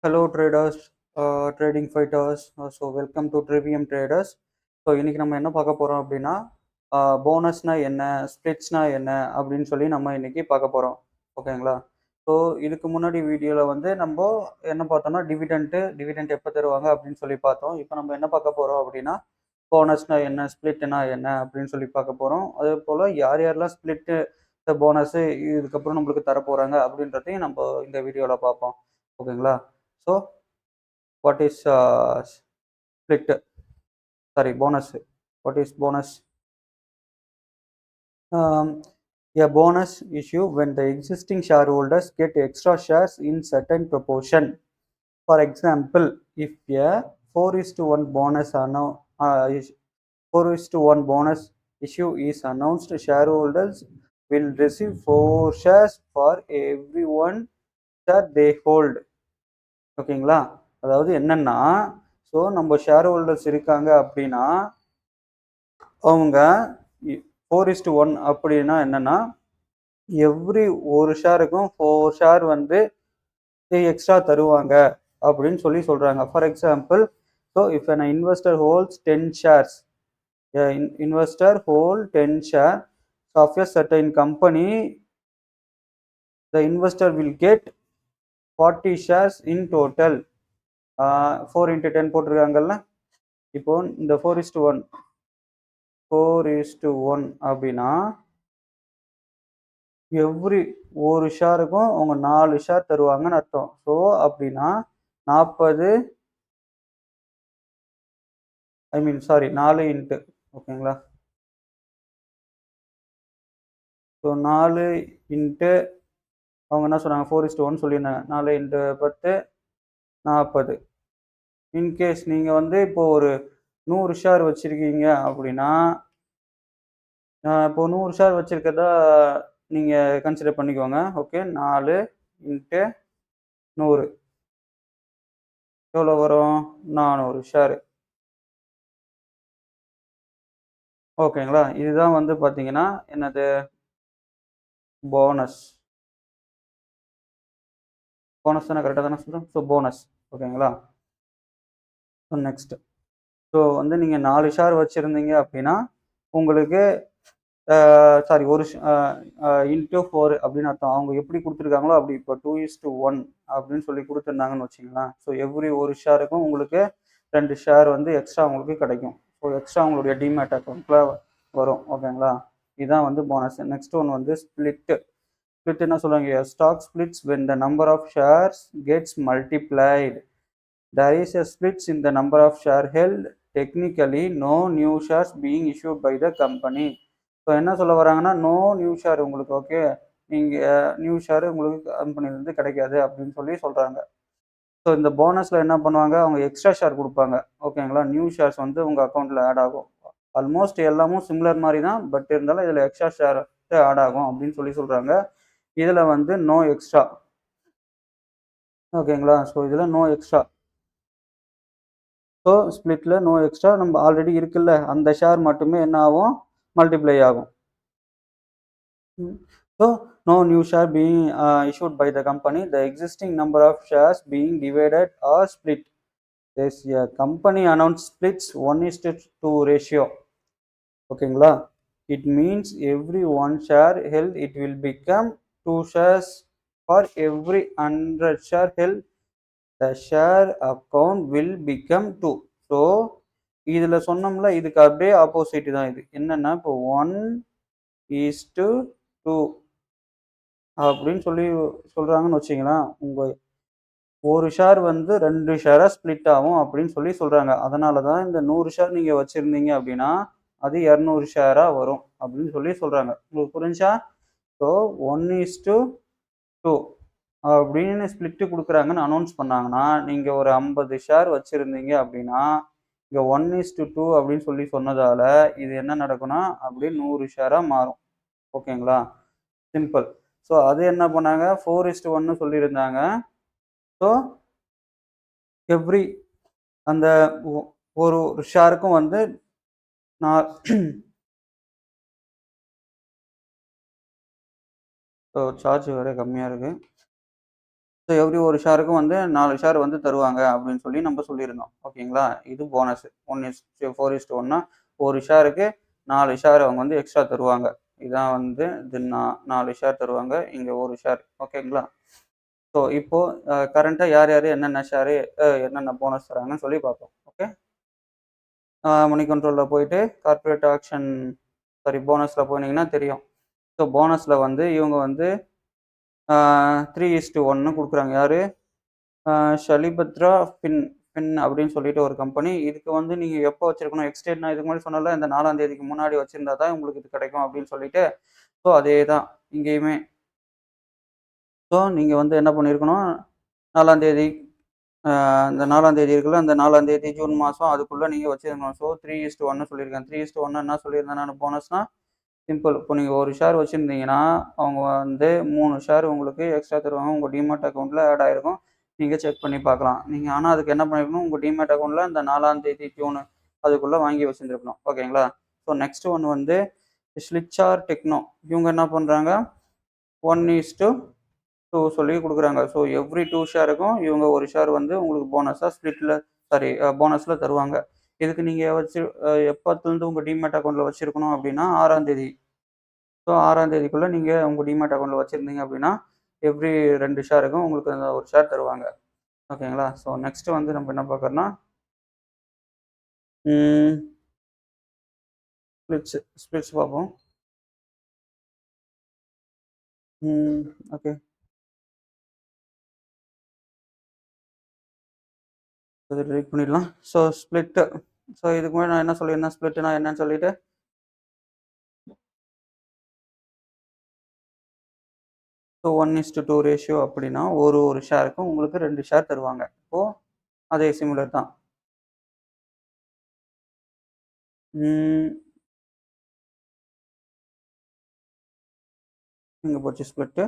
Hello traders, trading fighters. Welcome to Trivium Traders. இன்னைக்கு நம்ம என்ன பார்க்க போறோம் அப்படின்னா போனஸ்னா என்ன, ஸ்பிளிட்ஸ்னா என்ன அப்படின்னு சொல்லி நம்ம இன்னைக்கு பார்க்க போறோம். ஓகேங்களா? ஸோ இதுக்கு முன்னாடி வீடியோவில் வந்து நம்ம என்ன பார்த்தோம்னா டிவிடெண்ட் எப்போ தருவாங்க அப்படின்னு சொல்லி பார்த்தோம். இப்போ நம்ம என்ன பார்க்க போறோம் அப்படின்னா போனஸ்னா என்ன, ஸ்பிளிட்னா என்ன அப்படின்னு சொல்லி பார்க்க போறோம். அதே போல் யார் யாரெல்லாம் ஸ்பிளிட்டு, போனஸ் இதுக்கப்புறம் நம்மளுக்கு தர போறாங்க அப்படின்றதையும் நம்ம இந்த வீடியோவில் பார்ப்போம். ஓகேங்களா? So what is split? Sorry, bonus. What is bonus? A bonus issue when the existing shareholders get extra shares in certain proportion. For example, if a 4:1 bonus 4:1 bonus issue is announced, shareholders will receive 4 shares for every one share they hold. ஓகேங்களா? அதாவது என்னன்னா, so நம்ம share holders இருக்காங்க அப்படின்னா அவங்க 4:1 அப்படின்னா என்னன்னா every ஒரு ஷேருக்கும் 4 ஷேர் வந்து எக்ஸ்ட்ரா தருவாங்க அப்படின்னு சொல்லி சொல்றாங்க. For example, so if an investor holds 10 shares, investor hold 10 share of a certain company, the investor will get 40 shares in total. 4 into 10 போட்டிருக்காங்கல்ல, இப்போ இந்த 4:1 அப்படின்னா எவ்ரி ஒரு ஷேருக்கும் அவங்க 4 ஷேர் தருவாங்கன்னு அர்த்தம். ஸோ அப்படின்னா 40 4 இன்ட்டு, ஓகேங்களா? ஸோ 4 இன்ட்டு அவங்க என்ன சொன்னாங்க, 4:1 சொல்லியிருந்தாங்க. 4 இன்ட்டு 10 40. இன்கேஸ் நீங்கள் வந்து இப்போ ஒரு 100 ஷேர் வச்சுருக்கீங்க அப்படின்னா, இப்போ 100 ஷேர் வச்சுருக்கதா நீங்கள் கன்சிடர் பண்ணிக்கோங்க. ஓகே, 4 இன்ட்டு 100 எவ்வளோ வரும்? 400 ஷேரு. ஓகேங்களா? இதுதான் வந்து பார்த்தீங்கன்னா என்னது, போனஸ். போனஸ் தானே, கரெக்டாக தானே சொல்கிறோம்? So bonus. ஓகேங்களா? ஸோ நெக்ஸ்ட், ஸோ வந்து நீங்கள் 4 ஷேர் வச்சுருந்தீங்க அப்படின்னா உங்களுக்கு சாரி ஒரு இன்ட்டு 4 அப்படின்னு அர்த்தம். அவங்க எப்படி கொடுத்துருக்காங்களோ அப்படி. இப்போ 2:1 அப்படின்னு சொல்லி கொடுத்துருந்தாங்கன்னு வச்சுங்களேன். ஸோ எவ்ரி ஒரு ஷேருக்கும் உங்களுக்கு 2 ஷேர் வந்து எக்ஸ்ட்ரா உங்களுக்கு கிடைக்கும். ஸோ எக்ஸ்ட்ரா உங்களுடைய டிமேட் அக்கௌண்ட்டில் வரும். ஓகேங்களா? இதுதான் வந்து போனஸ். நெக்ஸ்ட் ஒன் வந்து ஸ்பிளிட். ஸ்பிளிட் என்ன சொல்லுவாங்க? Stock splits when the number of shares gets multiplied. There is a splits in the number of share held. Technically, no new shares being issued by the company. So என்ன சொல்ல வராங்கன்னா, no new share உங்களுக்கு. Okay, நீங்கள் new share உங்களுக்கு கம்பெனிலேருந்து கிடைக்காது அப்படின்னு சொல்லி சொல்கிறாங்க. ஸோ இந்த போனஸில் என்ன பண்ணுவாங்க, அவங்க எக்ஸ்ட்ரா ஷேர் கொடுப்பாங்க. ஓகேங்களா? நியூ ஷேர்ஸ் வந்து உங்கள் அக்கௌண்ட்டில் ஆட் ஆகும். ஆல்மோஸ்ட் எல்லாமும் சிமிலர் மாதிரி தான், பட் இருந்தாலும் இதில் எக்ஸ்ட்ரா ஷேர் ஆட் ஆகும் அப்படின்னு சொல்லி சொல்கிறாங்க. இதில் வந்து நோ எக்ஸ்ட்ரா. ஓகேங்களா? ஸோ இதில் நோ எக்ஸ்ட்ரா. ஸோ ஸ்பிளிட்டில் நோ எக்ஸ்ட்ரா. நம்ம ஆல்ரெடி இருக்குல்ல அந்த ஷேர் மட்டுமே என்ன ஆகும், மல்டிப்ளை ஆகும். So no new share being issued by the company. The existing number of shares being divided or split. There's a company announced splits 1:2 ratio. ஓகேங்களா? It means every one share held it will become 2 shares for every 100 share held. The share account will become 2. So இதில் சொன்னோம்ல, இதுக்கு அப்படியே opposite தான் இது. என்னன்னா இப்போ 1:2 அப்படின்னு சொல்லி சொல்கிறாங்கன்னு வச்சிங்களேன். உங்கள் ஒரு ஷேர் வந்து 2 ஷேராக ஸ்ப்ளிட் ஆகும் அப்படின்னு சொல்லி சொல்கிறாங்க. அதனால தான் இந்த 100 ஷேர் நீங்கள் வச்சுருந்தீங்க அப்படின்னா அது 200 ஷேராக வரும் அப்படின்னு சொல்லி சொல்கிறாங்க. உங்களுக்கு புரிஞ்சா? ஸோ 1:2 அப்படின்னு ஸ்ப்ளிட்டு கொடுக்குறாங்கன்னு அனௌன்ஸ் பண்ணாங்கன்னா, நீங்கள் ஒரு 50 ஷேர் வச்சுருந்தீங்க அப்படின்னா இங்கே 1:2 அப்படின்னு சொல்லி சொன்னதால் இது என்ன நடக்கும்னா அப்படியே 100 ஷேராக மாறும். ஓகேங்களா? சிம்பிள். ஸோ அது என்ன பண்ணாங்க, 4:1 சொல்லியிருந்தாங்க. ஸோ எவ்ரி அந்த ஒரு ஷேருக்கும் வந்து நான் ஸோ சார்ஜ் வேறு கம்மியாக இருக்குது. ஸோ எவ்ரி ஒரு ஷேருக்கும் வந்து 4 ஷேர் வந்து தருவாங்க அப்படின்னு சொல்லி நம்ம சொல்லியிருந்தோம். ஓகேங்களா? இது போனஸ். 1:4:1னா ஒரு ஷேருக்கு 4 ஷேர் அவங்க வந்து எக்ஸ்ட்ரா தருவாங்க. இதான் வந்து இது 4 ஷேர் தருவாங்க. இங்க 1 ஷேர். ஓகேங்களா? ஸோ இப்போ கரண்ட்டா யார் யாரு என்னென்ன ஷேரு என்னென்ன போனஸ் தராங்கன்னு சொல்லி பார்ப்போம். ஓகே. மணி கண்ட்ரோல்ல போயிட்டு கார்ப்பரேட் ஆக்ஷன் போனஸ்ல போனீங்கன்னா தெரியும். ஸோ போனஸ்ல வந்து இவங்க வந்து 3:1 குடுக்குறாங்க. யாரு? அ ஷலிபத்ரா ஃபின் அப்படின்னு சொல்லிட்டு ஒரு கம்பெனி. இதுக்கு வந்து நீங்க எப்போ வச்சிருக்கணும்? எக்ஸ்டேட் நான் இதுக்கு முன்னாடி சொன்னேன்ல, இந்த 4ஆம் தேதிக்கு முன்னாடி வச்சிருந்தா தான் உங்களுக்கு இது கிடைக்கும் அப்படின்னு சொல்லிட்டு. ஸோ அதே தான் இங்கேயுமே. ஸோ நீங்க வந்து என்ன பண்ணியிருக்கணும்? 4ஆம் தேதி அ இந்த 4ஆம் தேதி இருக்குல்ல, அந்த 4ஆம் தேதி ஜூன் மாசம் அதுக்குள்ள நீங்க வச்சிருக்கணும். ஸோ 3:1 சொல்லியிருக்கேன். 3:1 என்ன சொல்லியிருந்தேன் நானு போனஸ்னா? சிம்பிள். இப்போ நீங்க ஒரு ஷேர் வச்சிருந்தீங்கன்னா, அவங்க வந்து 3 ஷேர் உங்களுக்கு எக்ஸ்ட்ரா தருவாங்க. உங்க டிமேட் அக்கவுண்ட்ல ஆட் ஆயிருக்கும். நீங்க செக் பண்ணி பார்க்கலாம். நீங்க ஆனா அதுக்கு என்ன பண்ணிருக்கணும், உங்க டிமேட் அக்கவுண்ட்ல அந்த 4ஆம் தேதி ஜூனு அதுக்குள்ள வாங்கி வச்சிருந்திருக்கணும். ஓகேங்களா? ஸோ நெக்ஸ்ட் ஒன் வந்து ஸ்லிட்சார் டெக்னோ. இவங்க என்ன பண்றாங்க? 1:2 சொல்லி குடுக்குறாங்க. ஸோ எவ்ரி 2 ஷேருக்கும் இவங்க ஒரு ஷேர் வந்து உங்களுக்கு போனஸா ஸ்ப்ளிட்ல போனஸ்ல தருவாங்க. இதுக்கு நீங்க வச்சு எப்பத்துலருந்து உங்க டிமேட் அக்கவுண்ட்ல வச்சிருக்கணும் அப்படின்னா 6ஆம் தேதி. ஸோ 6ஆம் தேதிக்குள்ள நீங்க உங்க டிமேட் அக்கவுண்ட்ல வச்சிருந்தீங்க அப்படின்னா, எவ்ரி 2 ஷேருக்கும் உங்களுக்கு அந்த ஒரு ஷேர் தருவாங்க. ஓகேங்களா? ஸோ நெக்ஸ்ட் வந்து நம்ம என்ன பார்க்கறோம்னா, ம் ஸ்பிளிட்ஸ் பார்ப்போம். ம் ஓகே. இத டெலீட் பண்ணிடலாம். So split. ஸோ இதுக்கு முன்னாடி நான் என்ன சொல்லியிருந்தேன், ஸ்ப்ளிட்னா என்னன்னு சொல்லிட்டு. ஸோ 1:2 ரேஷியோ அப்படின்னா, ஒரு ஷேருக்கும் உங்களுக்கு 2 ஷேர் தருவாங்க. இப்போ அதே சிமிலர் தான். ம் எங்க போச்சு ஸ்ப்ளிட்டு?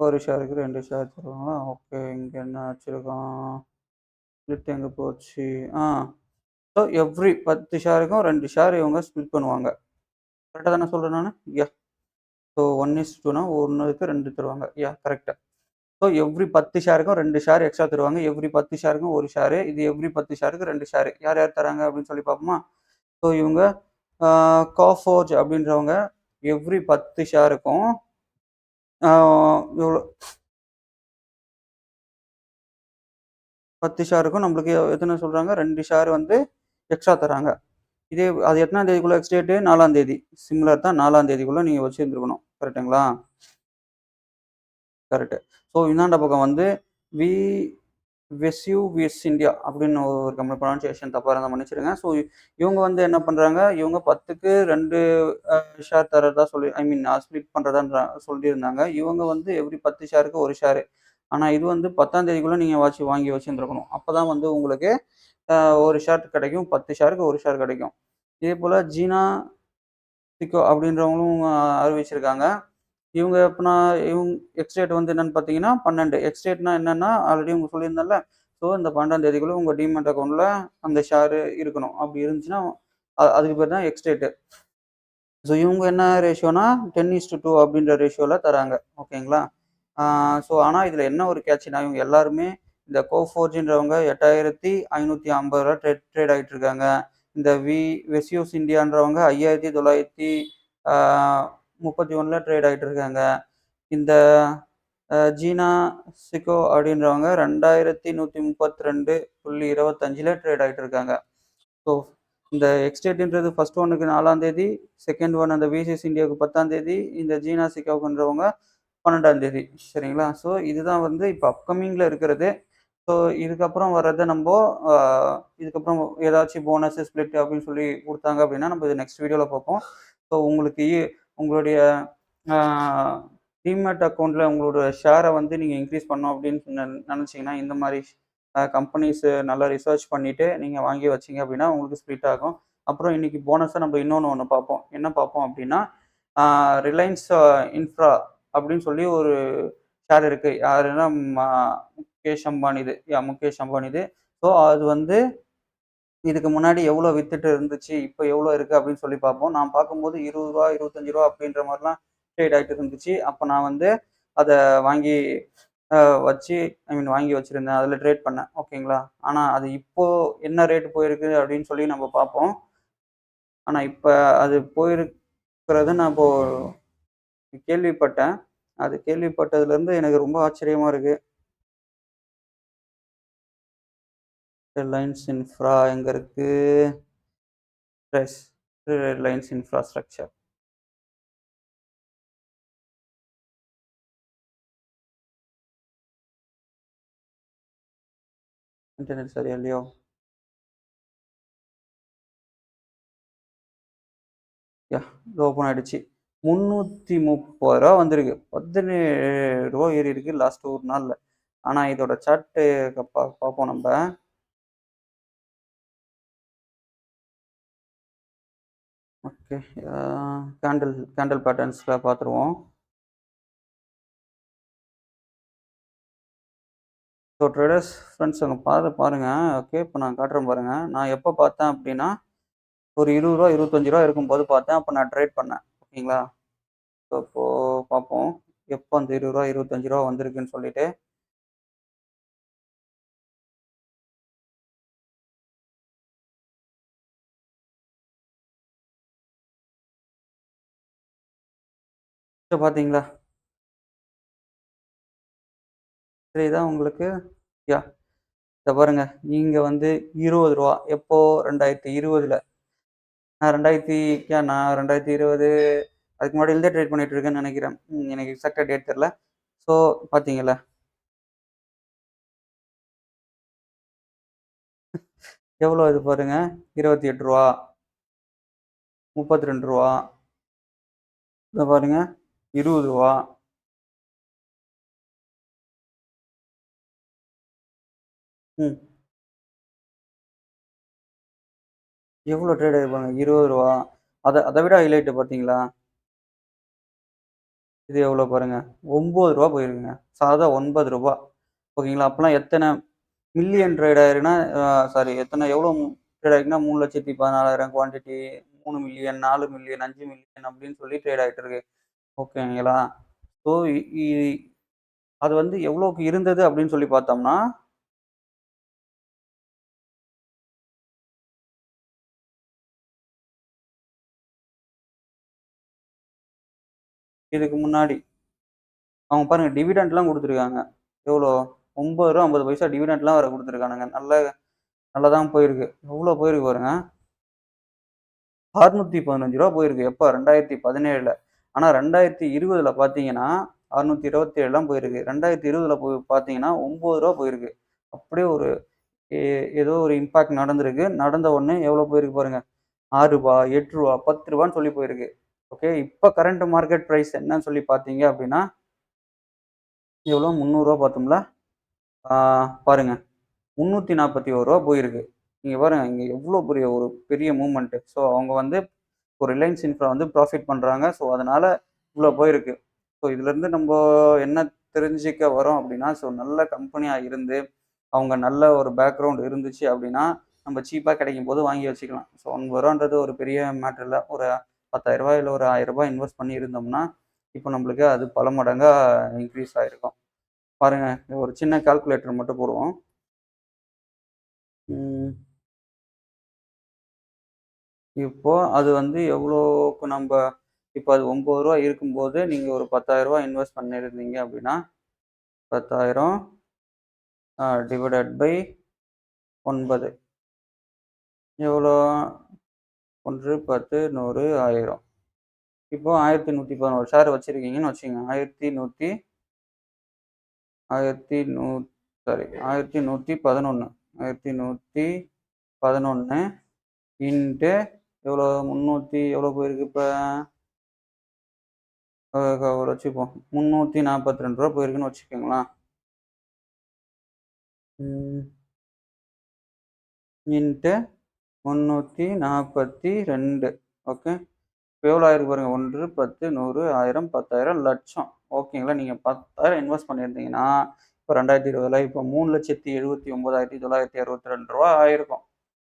ஒரு ஷேருக்கு 2 ஷேர் தருவாங்களா? ஓகே. இங்க என்ன வச்சிருக்கோம்? ஸ்ப்ளிட் எங்க போச்சு? ஆ. ஸோ எவ்ரி 10 ஷேருக்கும் 2 ஷேர் இவங்க ஸ்ப்ளிட் பண்ணுவாங்க. கரெக்ட்டா தானே சொல்றேன் நானு? யாஹ்! ஸோ 1:2னா 1க்கு 2 தருவாங்க. கரெக்ட். ஸோ எவ்ரி 10 ஷேருக்கும் 2 ஷேர் எக்ஸ்ட்ரா தருவாங்க. எவ்ரி 10 ஷேருக்கும் 1 ஷேரு. இது எவ்ரி 10 ஷேருக்கு 2 ஷேரு. யார் யார் தராங்க அப்படின்னு சொல்லி பார்ப்போமா? ஸோ இவங்க ஆ காஃபோர்ஜ் அப்படின்றவங்க எவ்ரி 10 ஷேருக்கும் ஆ எவ்வளோ 10 ஷேருக்கும் நம்மளுக்கு எத்தன சொல்றாங்க? 2 ஷேர் வந்து எக்ஸ்ட்ரா தராங்க. இதே அது எத்தனாம் தேதிக்குள்ள எக்ஸ் டேட்டு? 4ஆம் தேதி. சிமிலர் தான் 4ஆம் தேதிக்குள்ள நீங்க வச்சிருந்துருக்கணும். கரெக்ட்டுங்களா? கரெக்ட்டு. ஸோ இந்தாண்ட பக்கம் வந்து வி வெஸ்யூவியஸ் இந்தியா அப்படின்னு ஒரு கம்பெனி ப்ரொனன்சியேஷன் தப்பா இருந்தா மன்னிச்சிடுங்க. ஸோ இவங்க வந்து என்ன பண்றாங்க, இவங்க 10க்கு 2 ஷேர் தர்றதா சொல்லி ஐ மீன் ஸ்ப்ளிட் பண்றதா சொல்லியிருந்தாங்க. இவங்க வந்து எவ்ரி 10 ஷேருக்கு 1 ஷேரு. ஆனா இது வந்து 10ஆம் தேதிக்குள்ள நீங்க வாங்கி வச்சிருந்துருக்கணும். அப்பதான் வந்து உங்களுக்கு அ 1 ஷேர் கிடைக்கும். 10 ஷேருக்கு 1 ஷேர் கிடைக்கும். இதேபோல ஜீனா சிக்கோ அப்படின்றவங்களும் அறிவிச்சிருக்காங்க. இவங்க எப்பன்னா எக்ஸ் டேட் வந்து என்னன்னு பார்த்தீங்கன்னா 12. எக்ஸ் டேட்னா என்னன்னா, ஆல்ரெடி உங்களுக்கு சொல்லியிருந்தேன்ல. ஸோ இந்த 12ஆம் தேதிக்குள்ள உங்க டீமேட் அக்கவுண்ட்ல அந்த ஷேர் இருக்கணும். அப்படி இருந்துச்சுன்னா, அதுக்கு பேர் தான் எக்ஸ் டேட். ஸோ இவங்க என்ன ரேஷியோனா 10:2 அப்படின்ற ரேஷியோல தராங்க. ஓகேங்களா? ஆ ஸோ ஆனா இதுல என்ன ஒரு கேட்ச்னா, இவங்க எல்லாருமே இந்த கோஃபோர்ஜ்ன்றவங்க ரூ. 8,550 ட்ரேட் ஆயிட்டு இருக்காங்க. இந்த வெஸ்யூஸ் இந்தியான்றவங்க 5,900 ஆ 31ல ட்ரேட் ஆயிட்டு இருக்காங்க. இந்த ஜீனா சிக்கோ அப்படின்றவங்க 2132.25ல ட்ரேட் ஆயிட்டு இருக்காங்க. ஸோ இந்த எக்ஸ்டேட்ன்றது ஃபர்ஸ்ட் ஒன்னுக்கு 4ஆம் தேதி, செகண்ட் ஒன் அந்த விசிஎஸ் இந்தியாவுக்கு 10ஆம் தேதி, இந்த ஜீனா சிக்காகோன்றவங்க 12ஆம் தேதி. சரிங்களா? ஸோ இதுதான் வந்து இப்ப அப்கமிங்ல இருக்கிறது. ஸோ இதுக்கப்புறம் வர்றத நம்போ அ இதுக்கப்புறம் ஏதாச்சும் போனஸ், ஸ்ப்ளிட் அப்படின்னு சொல்லி குடுத்தாங்க அப்படின்னா, நம்ம இத நெக்ஸ்ட் வீடியோல பார்ப்போம். ஸோ உங்களுக்கு உங்களுடைய ஆ டீமேட் அக்கவுண்ட்ல உங்களோட ஷேர வந்து நீங்க இன்கிரீஸ் பண்ணணும் அப்படின்னு நெனச்சீங்கன்னா, இந்த மாரி கம்பெனிஸ் நல்லா ரிசர்ச் பண்ணிட்டு நீங்க வாங்கி வச்சீங்க அப்படின்னா, உங்களுக்கு ஸ்ப்ளிட் ஆகும். அப்புறம் இன்னைக்கு போனஸா நம்ம ஒண்ணு பார்ப்போம். என்ன பார்ப்போம் அப்படின்னா, ஆ ரிலையன்ஸ் இன்ஃப்ரா அப்படின்னு சொல்லி ஒரு ஷேர் இருக்கு. யாருன்னா முகேஷ் அம்பானிது. முகேஷ் அம்பானிது. ஸோ அது வந்து இதுக்கு முன்னாடி எவ்வளோ வித்துட்டு இருந்துச்சு, இப்ப எவ்வளோ இருக்கு அப்படின்னு சொல்லி பார்ப்போம். நான் பார்க்கும்போது ரூ. 20 ரூ. 25 அப்படின்ற மாரிலாம் ட்ரேட் ஆயிட்டு இருந்துச்சு. அப்ப நான் வந்து அத வாங்கி வச்சு ஐ மீன் வாங்கி வச்சிருந்தேன். அதில ட்ரேட் பண்ணேன். ஓகேங்களா? ஆனா அது இப்போ என்ன ரேட் போயிருக்கு அப்படின்னு சொல்லி நம்ம பார்ப்போம். ஆனா இப்ப அது போயிருக்கிறத நான் இப்போ கேள்விப்பட்டேன். அது கேள்விப்பட்டதுலருந்து எனக்கு ரொம்ப ஆச்சரியமா இருக்கு. ரிலையன்ஸ் இன்ஃப்ரா எங்க இருக்கு? எஸ். Reliance infrastructure. இன்டர்நெட் சரியா இல்லையோ? யாஹ்! இது ஓப்பன் ஆயிடுச்சு. ரூ. 330 வந்திருக்கு. ரூ. 17 ஏறியிருக்கு லாஸ்ட் ஒரு நாள்ல. ஆனா இதோட சார்ட்டு பார்ப்போம் நம்ப. ஓகே. அ கேண்டில் கேண்டில் பேட்டர்ன்ஸ்ல பார்த்துருவோம். ஸோ ட்ரேடர்ஸ் ஃப்ரெண்ட்ஸ் அங்க பாருங்க. ஓகே. இப்ப நான் காட்டுறேன் பாருங்க. நான் எப்ப பார்த்தேன் அப்டின்னா, ஒரு ரூ. 20 ரூ. 25 இருக்கும்போது பார்த்தேன். அப்ப நான் ட்ரேட் பண்ணேன். ஓகேங்களா? ஸோ இப்போ பார்ப்போம். எப்போ அந்த ரூ. 20 ரூ. 25 வந்திருக்குன்னு சொல்லிட்டு. ஸோ பார்த்தீங்களா? தெரியுதா உங்களுக்கு? யாஹ்! இத பாருங்க. இங்க வந்து ரூ. 20 எப்போ 2020ல. நான் 2020 அதுக்கு முன்னாடிலருந்தே ட்ரேட் பண்ணிட்டு இருக்கேன்னு நெனைக்கிறேன். எனக்கு எக்ஸாக்ட்டா டேட் தெர்ல. ஸோ பார்த்தீங்கல்ல. எவ்வளோ இது பாருங்க. ரூ. 28 ரூ. 32 இத பாருங்க. ரூ. 20 ம். எவ்வளோ ட்ரேட் ஆயிருப்பாங்க? ரூ. 20 அத விட ஹைலைட் பார்த்தீங்களா? இது எவ்வளோ பாருங்க. ரூ. 9 போயிருக்குங்க. சாதா ரூ. 9 ஓகேங்களா? அப்பலாம் எத்தன மில்லியன் ட்ரேட் ஆயிருக்குன்னா, சாரி எத்தன எவ்வளோ ட்ரேட் ஆயிருக்குன்னா 3,14,000 குவான்டிட்டி 3,000,000 4,000,000 5,000,000 அப்படின்னு சொல்லி ட்ரேட் ஆயிட்டு இருக்கு. ஓகேங்களா? ஸோ இ இ அது வந்து எவ்வளோக்கு இருந்தது அப்படின்னு சொல்லி பார்த்தோம்னா, இதுக்கு முன்னாடி அவங்க பாருங்க டிவிடெண்ட்லாம் குடுத்துருக்காங்க. எவ்வளோ? ரூ. 9.50 டிவிடெண்ட்லாம் வேற குடுத்துருக்கானுங்க. நல்லா தான் போயிருக்கு. எவ்வளோ போயிருக்கு பாருங்க. ரூ. 615 போயிருக்கு. எப்ப? 2017ல. ஆனா 2020ல பார்த்தீங்கன்னா, 627 போயிருக்கு. 2020ல பார்த்தீங்கன்னா, ரூ. 9 போயிருக்கு. அப்படியே ஒரு எ ஏதோ ஒரு இம்பாக்ட் நடந்திருக்கு. நடந்த உடனே எவ்வளோ போயிருக்கு பாருங்க. ரூ. 6 ரூ. 8 ரூ. 10 சொல்லி போயிருக்கு. ஓகே. இப்ப கரண்ட் மார்க்கெட் பிரைஸ் என்னன்னு சொல்லி பார்த்தீங்க அப்படின்னா, எவ்வளோ ரூ. 300 பார்த்தோம்ல. ஆ பாருங்க. ரூ. 341 போயிருக்கு. நீங்க பாருங்க. இங்க எவ்வளோ பெரிய ஒரு பெரிய மூவ்மெண்ட். ஸோ அவங்க வந்து ஒரு ரிலையன்ஸ் இன்ஃப்ரா வந்து ப்ராஃபிட் பண்றாங்க. ஸோ அதனால இவ்வளோ போயிருக்கு. ஸோ இதுலருந்து நம்ப என்ன தெரிஞ்சுக்க வரோம் அப்படின்னா, ஸோ நல்ல கம்பெனியா இருந்து, அவங்க நல்ல ஒரு பேக்ரவுண்ட் இருந்துச்சு அப்படின்னா, நம்ம சீப்பா கிடைக்கும்போது வாங்கி வச்சுக்கலாம். ஸோ ரூ. 50ன்றது ஒரு பெரிய மேட்டர் இல்ல. ஒரு ரூ. 10,000 இல்ல ஒரு ரூ. 1000 இன்வெஸ்ட் பண்ணி இருந்தோம்னா, இப்போ நம்மளுக்கு அது பல மடங்கா இன்க்ரீஸ் ஆயிருக்கும். பாருங்க. ஒரு சின்ன கால்குலேட்டர் மட்டும் போடுவோம். ம். இப்போ அது வந்து எவ்வளோக்கு நம்ப இப்போ அது ரூ. 9 இருக்கும்போது, நீங்க ஒரு ரூ. 10,000 இன்வெஸ்ட் பண்ணியிருந்தீங்க அப்படின்னா, 10,000 டிவைடட் பை 9 எவ்வளோ? 1, 10, 100, 1000. இப்போ 1111 ஷேர் வச்சிருக்கீங்கன்னு வச்சுக்கங்க. 1100 சாரி 1111 1111 இன்ட்டு எவ்வளோ 300 எவ்வளோ போயிருக்கு இப்ப? வச்சுப்போம். ரூ. 342 போயிருக்குன்னு வச்சுக்கோங்களேன். ம். Into 342 okay. இப்ப எவ்வளோ ஆயிருக்கு பாருங்க. 1, 10, 100, 1000, 10,000, லட்சம். ஓகேங்களா. நீங்க 10,000 இன்வெஸ்ட் பண்ணியிருந்தீங்கன்னா, இப்ப 2020ல இப்ப ரூ. 3,79,962 ஆயிருக்கும்.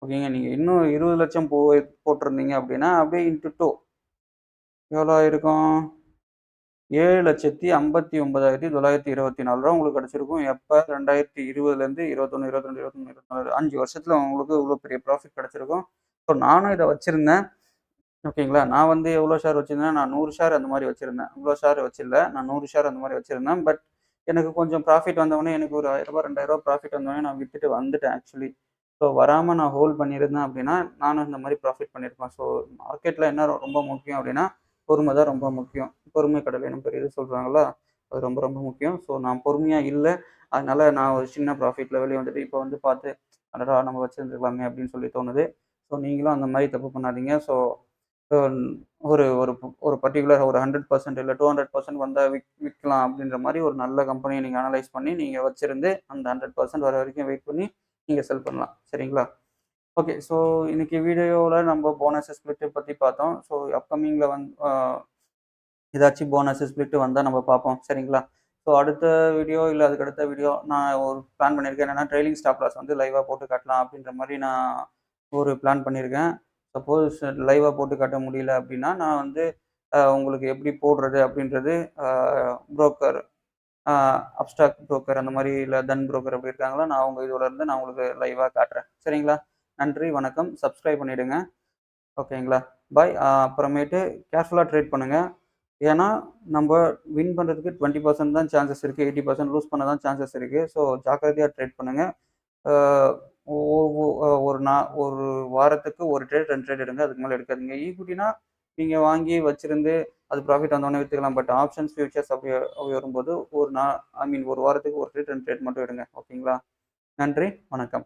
ஓகேங்க. நீங்க இன்னும் 20,00,000 போட்டிருந்தீங்க அப்படின்னா, அப்படியே இன்டு 2 எவ்வளோ ஆயிருக்கும்? 7,59,924 உங்களுக்கு கிடைச்சிருக்கும். எப்ப 2020லேருந்து 21, 22, 23, 24 5 வருஷத்துல உங்களுக்கு இவ்வளோ பெரிய ப்ராஃபிட் கிடைச்சிருக்கும். ஸோ நானும் இத வச்சிருந்தேன். ஓகேங்களா. நான் வந்து எவ்வளோ ஷேர் வச்சிருந்தேன், நான் 100 ஷேர் அந்த மாரி வச்சிருந்தேன். இவ்வளோ ஷேர் வச்சில்ல. நான் 100 ஷேர் அந்த மாரி வச்சிருந்தேன். பட் எனக்கு கொஞ்சம் ப்ராஃபிட் வந்தவுனே எனக்கு ஒரு ரூ. 1000 ரூ. 2000 ப்ராஃபிட் வந்தவுனே நான் வித்துட்டு வந்துட்டேன் ஆக்சுவலி. ஸோ வராம நான் ஹோல்ட் பண்ணியிருந்தேன் அப்டின்னா, நானும் இந்த மாரி ப்ராஃபிட் பண்ணியிருப்பேன். ஸோ மார்க்கெட்ல என்ன ரொம்ப முக்கியம் அப்டின்னா, பொறுமை தான் ரொம்ப முக்கியம். பொறுமை கடலை எனும் பெரியது சொல்றாங்கல்ல, அது ரொம்ப ரொம்ப முக்கியம். ஸோ நான் பொறுமையா இல்ல. அதனால நான் ஒரு சின்ன ப்ராஃபிட்ல வெளிய வந்துட்டு இப்ப வந்து பார்த்து, அடடா! நம்ம வச்சிருந்துருக்கலாமே அப்டின்னு சொல்லி தோணுது. ஸோ நீங்களும் அந்த மாரி தப்பு பண்ணாதீங்க. ஸோ ஸோ ஒரு ஒரு ஒரு பர்ட்டிகுலர் ஒரு 100% இல்ல 200% வந்தா விக்கலாம் அப்படின்ற மாரி ஒரு நல்ல கம்பெனிய நீங்க அனலைஸ் பண்ணி, நீங்க வச்சிருந்து அந்த 100% வர வரைக்கும் வெயிட் பண்ணி, நீங்க செல் பண்ணலாம். சரிங்களா? ஓகே. ஸோ இன்னைக்கு வீடியோல நம்ம போனஸ் ஸ்ப்ளிட் பத்தி பார்த்தோம். ஸோ அப்கமிங்ல ஏதாச்சும் போனஸ் ஸ்ப்ளிட் வந்தா நம்ம பார்ப்போம். சரிங்களா? ஸோ அடுத்த வீடியோ இல்ல அதுக்கு அடுத்த வீடியோ நான் ஒரு பிளான் பண்ணியிருக்கேன். என்னன்னா ட்ரெய்லிங் ஸ்டாப் லாஸ் வந்து லைவா போட்டு காட்டலாம் அப்படின்ற மாரி நான் ஒரு பிளான் பண்ணியிருக்கேன். சப்போஸ் லைவா போட்டு காட்ட முடியல அப்படின்னா, நான் வந்து உங்களுக்கு எப்படி போடுறது அப்படின்றது அ புரோக்கர் அ அப்ஸ்டாக் புரோக்கர் அந்த மாரி இல்ல தன் புரோக்கர் அப்படி இருக்காங்களா, நான் அவங்க இதோட இருந்து நான் உங்களுக்கு லைவா காட்டுறேன். சரிங்களா? நன்றி, வணக்கம். சப்ஸ்கிரைப் பண்ணிடுங்க. ஓகேங்களா? பாய். அப்புறமேட்டு கேர்ஃபுல்லா ட்ரேட் பண்ணுங்க. ஏன்னா, நம்ப வின் பண்றதுக்கு 20% தான் சான்சஸ் இருக்கு. 80% லூஸ் பண்ண தான் சான்சஸ் இருக்கு. ஸோ ஜாக்கிரதையா ட்ரேட் பண்ணுங்க. ஆ ஒ ஒ ஒரு வாரத்துக்கு 1 ட்ரேட், 2 ட்ரேட் எடுங்க. அதுக்கு மேல எடுக்காதீங்க. ஈக்விட்டினா நீங்க வாங்கி வச்சிருந்து அது ப்ராஃபிட் வந்தோனே வித்துக்கலாம். பட் ஆப்ஷன்ஸ், ஃபியூச்சர்ஸ் அப்படி அப்படி வரும்போது ஒரு ஐ மீன் ஒரு வாரத்துக்கு 1 ட்ரேட், 2 ட்ரேட் மட்டும் எடுங்க. ஓகேங்களா? நன்றி, வணக்கம்.